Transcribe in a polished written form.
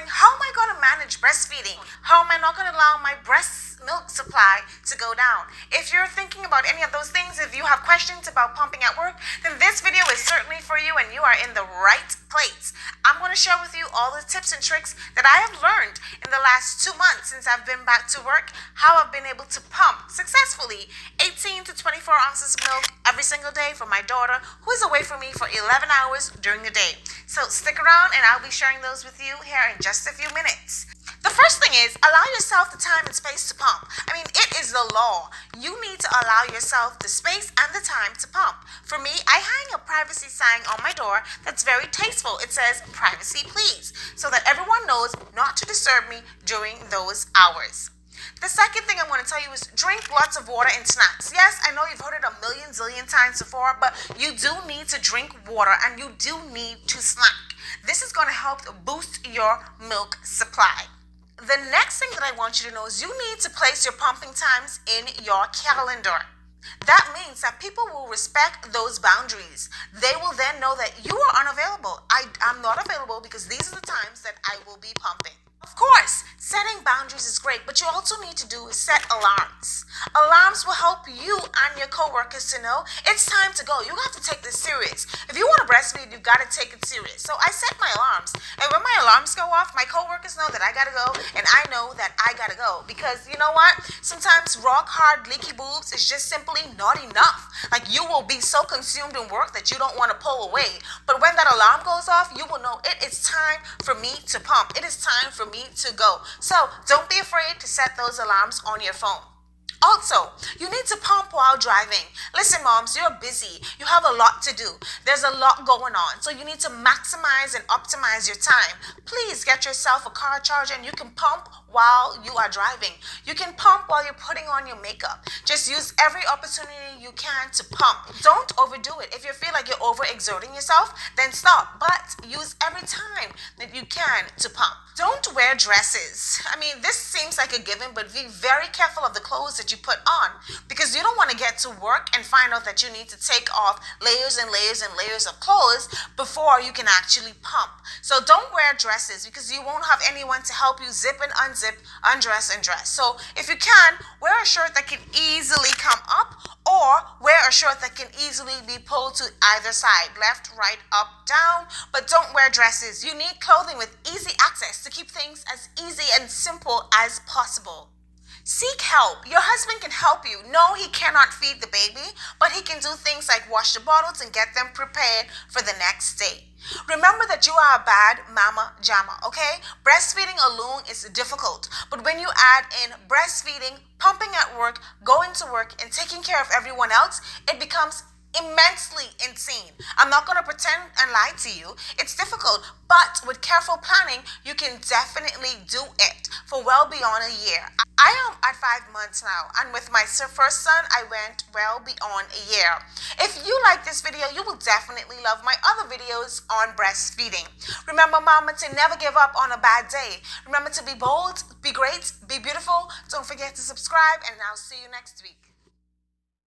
wondering, how am I going to manage breastfeeding? How am I not going to allow my breast milk supply to go down? If you're thinking about any of those things, if you have questions about pumping at work, then this video is certainly for you and you are in the right place. I'm going to share with you all the tips and tricks that I have learned in the last 2 months since I've been back to work, how I've been able to pump successfully 18 to 24 ounces of milk every single day for my daughter, who is away from me for 11 hours during the day. So stick around and I'll be sharing those with you here in just a few minutes. The first thing is, allow yourself the time and space to pump. I mean, it is the law. You need to allow yourself the space and the time to pump. For me, I hang a privacy sign on my door that's very tasteful. It says, "Privacy please," so that everyone knows not to disturb me during those hours. The second thing I'm going to tell you is drink lots of water and snacks. Yes, I know you've heard it a million zillion times before, but you do need to drink water and you do need to snack. This is going to help boost your milk supply. The next thing that I want you to know is you need to place your pumping times in your calendar. That means that people will respect those boundaries. They will then know that you are unavailable. I'm not available because these are the times that I will be pumping. Of course, setting boundaries is great, but you also need to do is set alarms. Alarms will help you and your coworkers to know it's time to go. You have to take this serious. If you want to breastfeed, you've got to take it serious. So I set my alarms, and when my alarms go off, my coworkers know that I got to go, and I know that I got to go. Because you know what? Sometimes rock hard, leaky boobs is just simply not enough. Like, you will be so consumed in work that you don't want to pull away. But when that alarm goes off, you will know it is time for me to pump. It is time for me to go. So don't be afraid to set those alarms on your phone. Also, you need to pump while driving. Listen, moms, you're busy. You have a lot to do. There's a lot going on. So you need to maximize and optimize your time. Please get yourself a car charger and you can pump while you are driving. You can pump while you're putting on your makeup. Just use every opportunity you can to pump. Don't overdo it. If you feel like you're overexerting yourself, then stop. But use every time that you can to pump. Don't wear dresses. I mean, this seems like a given, but be very careful of the clothes that you put on, because you don't want to get to work and find out that you need to take off layers and layers and layers of clothes before you can actually pump. So don't wear dresses because you won't have anyone to help you zip and unzip, undress and dress. So if you can, wear a shirt that can easily come up, or wear a shirt that can easily be pulled to either side, left, right, up, down, but don't wear dresses. You need clothing with easy access to keep things as easy and simple as possible. Seek help. Your husband can help you. No, he cannot feed the baby, but he can do things like wash the bottles and get them prepared for the next day. Remember that you are a bad mama jamma, okay? Breastfeeding alone is difficult, but when you add in breastfeeding, pumping at work, going to work, and taking care of everyone else, it becomes immensely insane. I'm not going to pretend and lie to you. It's difficult, but with careful planning, you can definitely do it for well beyond a year. I am at 5 months now, and with my first son, I went well beyond a year. If you like this video, you will definitely love my other videos on breastfeeding. Remember, mama, to never give up on a bad day. Remember to be bold, be great, be beautiful. Don't forget to subscribe, and I'll see you next week.